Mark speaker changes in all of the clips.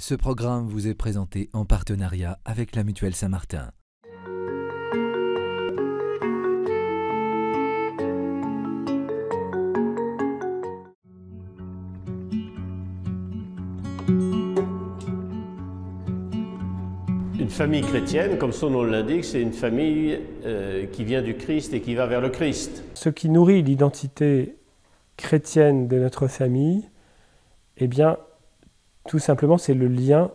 Speaker 1: Ce programme vous est présenté en partenariat avec la Mutuelle Saint-Martin.
Speaker 2: Une famille chrétienne, comme son nom l'indique, c'est une famille qui vient du Christ et qui va vers le Christ.
Speaker 3: Ce qui nourrit l'identité chrétienne de notre famille, eh bien, tout simplement, c'est le lien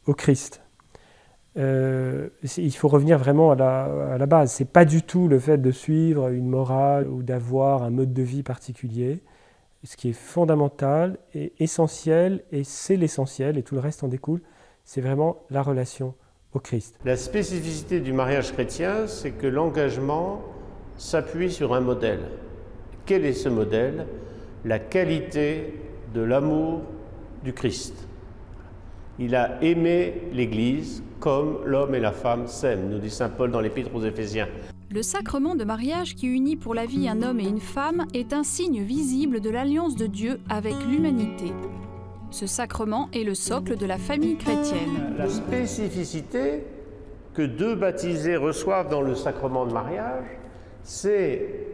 Speaker 3: au Christ. Il faut revenir vraiment à la base. Ce n'est pas du tout le fait de suivre une morale ou d'avoir un mode de vie particulier. Ce qui est fondamental et essentiel, et c'est l'essentiel, et tout le reste en découle, c'est vraiment la relation au Christ.
Speaker 2: La spécificité du mariage chrétien, c'est que l'engagement s'appuie sur un modèle. Quel est ce modèle? La qualité de l'amour du Christ. Il a aimé l'Église comme l'homme et la femme s'aiment, nous dit saint Paul dans l'Épître aux Éphésiens.
Speaker 4: Le sacrement de mariage qui unit pour la vie un homme et une femme est un signe visible de l'alliance de Dieu avec l'humanité. Ce sacrement est le socle de la famille chrétienne.
Speaker 2: La spécificité que deux baptisés reçoivent dans le sacrement de mariage, c'est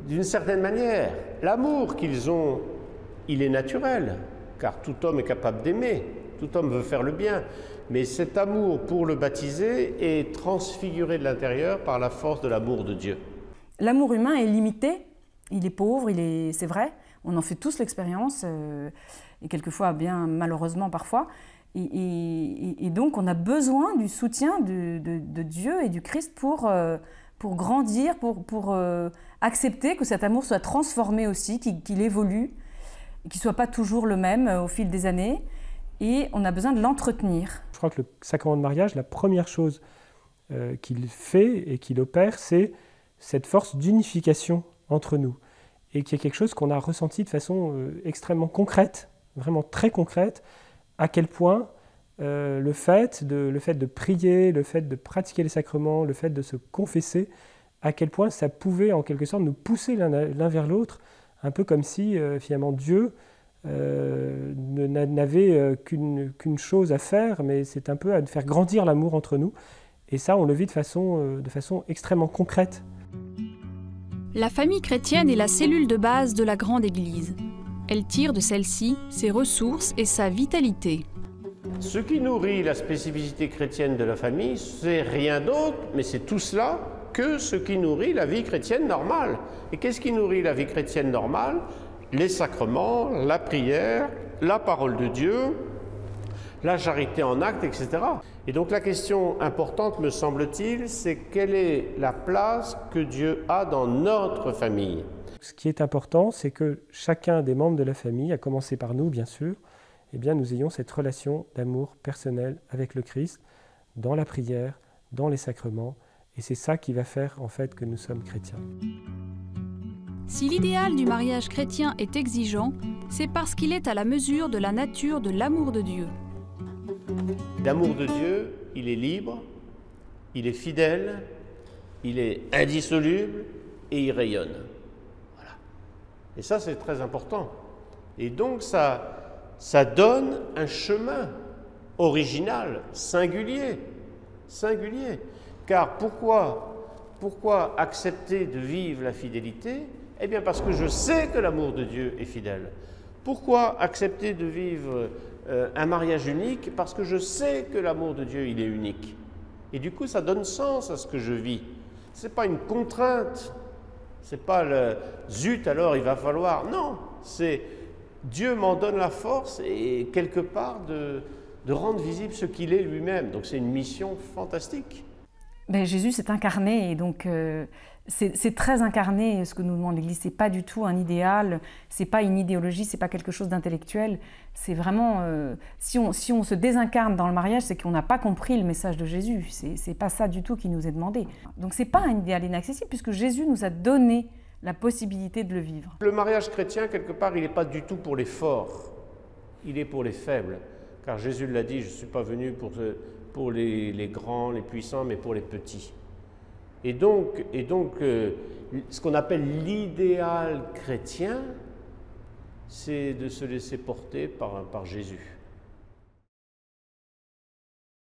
Speaker 2: d'une certaine manière l'amour qu'ils ont. Il est naturel, car tout homme est capable d'aimer, tout homme veut faire le bien. Mais cet amour pour le baptisé est transfiguré de l'intérieur par la force de l'amour de Dieu.
Speaker 5: L'amour humain est limité, il est pauvre, c'est vrai, on en fait tous l'expérience, et quelquefois bien malheureusement parfois. Et donc on a besoin du soutien de Dieu et du Christ pour grandir, pour accepter que cet amour soit transformé aussi, qu'il évolue, qu'il ne soit pas toujours le même au fil des années. Et on a besoin de l'entretenir.
Speaker 3: Je crois que le sacrement de mariage, la première chose qu'il fait et qu'il opère, c'est cette force d'unification entre nous. Et qui est quelque chose qu'on a ressenti de façon extrêmement concrète, vraiment très concrète, à quel point le fait de prier, le fait de pratiquer les sacrements, le fait de se confesser, à quel point ça pouvait en quelque sorte nous pousser l'un vers l'autre, un peu comme si finalement Dieu n'avait qu'une chose à faire, mais c'est un peu à faire grandir l'amour entre nous. Et ça, on le vit de façon extrêmement concrète.
Speaker 4: La famille chrétienne est la cellule de base de la grande Église. Elle tire de celle-ci ses ressources et sa vitalité.
Speaker 2: Ce qui nourrit la spécificité chrétienne de la famille, c'est rien d'autre, mais c'est tout cela que ce qui nourrit la vie chrétienne normale. Et qu'est-ce qui nourrit la vie chrétienne normale? Les sacrements, la prière, la parole de Dieu, la charité en acte, etc. Et donc la question importante, me semble-t-il, c'est quelle est la place que Dieu a dans notre famille?
Speaker 3: Ce qui est important, c'est que chacun des membres de la famille, à commencer par nous bien sûr, eh bien, nous ayons cette relation d'amour personnel avec le Christ, dans la prière, dans les sacrements, et c'est ça qui va faire en fait que nous sommes chrétiens.
Speaker 4: Si l'idéal du mariage chrétien est exigeant, c'est parce qu'il est à la mesure de la nature de l'amour de Dieu.
Speaker 2: L'amour de Dieu, il est libre, il est fidèle, il est indissoluble et il rayonne. Voilà. Et ça, c'est très important. Et donc, ça donne un chemin original, singulier. Car pourquoi accepter de vivre la fidélité? Eh bien parce que je sais que l'amour de Dieu est fidèle. Pourquoi accepter de vivre un mariage unique? Parce que je sais que l'amour de Dieu, il est unique. Et du coup, ça donne sens à ce que je vis. Ce n'est pas une contrainte. Ce n'est pas le « zut, alors il va falloir ». Non, c'est Dieu m'en donne la force et quelque part de rendre visible ce qu'il est lui-même. Donc c'est une mission fantastique.
Speaker 5: Ben, Jésus s'est incarné et donc c'est très incarné ce que nous demande l'Église. C'est pas du tout un idéal, c'est pas une idéologie, c'est pas quelque chose d'intellectuel. C'est vraiment si on se désincarne dans le mariage, c'est qu'on n'a pas compris le message de Jésus. C'est pas ça du tout qui nous est demandé. Donc c'est pas un idéal inaccessible puisque Jésus nous a donné la possibilité de le vivre.
Speaker 2: Le mariage chrétien, quelque part, il n'est pas du tout pour les forts, il est pour les faibles. Car Jésus l'a dit, je ne suis pas venu pour les grands, les puissants, mais pour les petits. Et donc ce qu'on appelle l'idéal chrétien, c'est de se laisser porter par Jésus.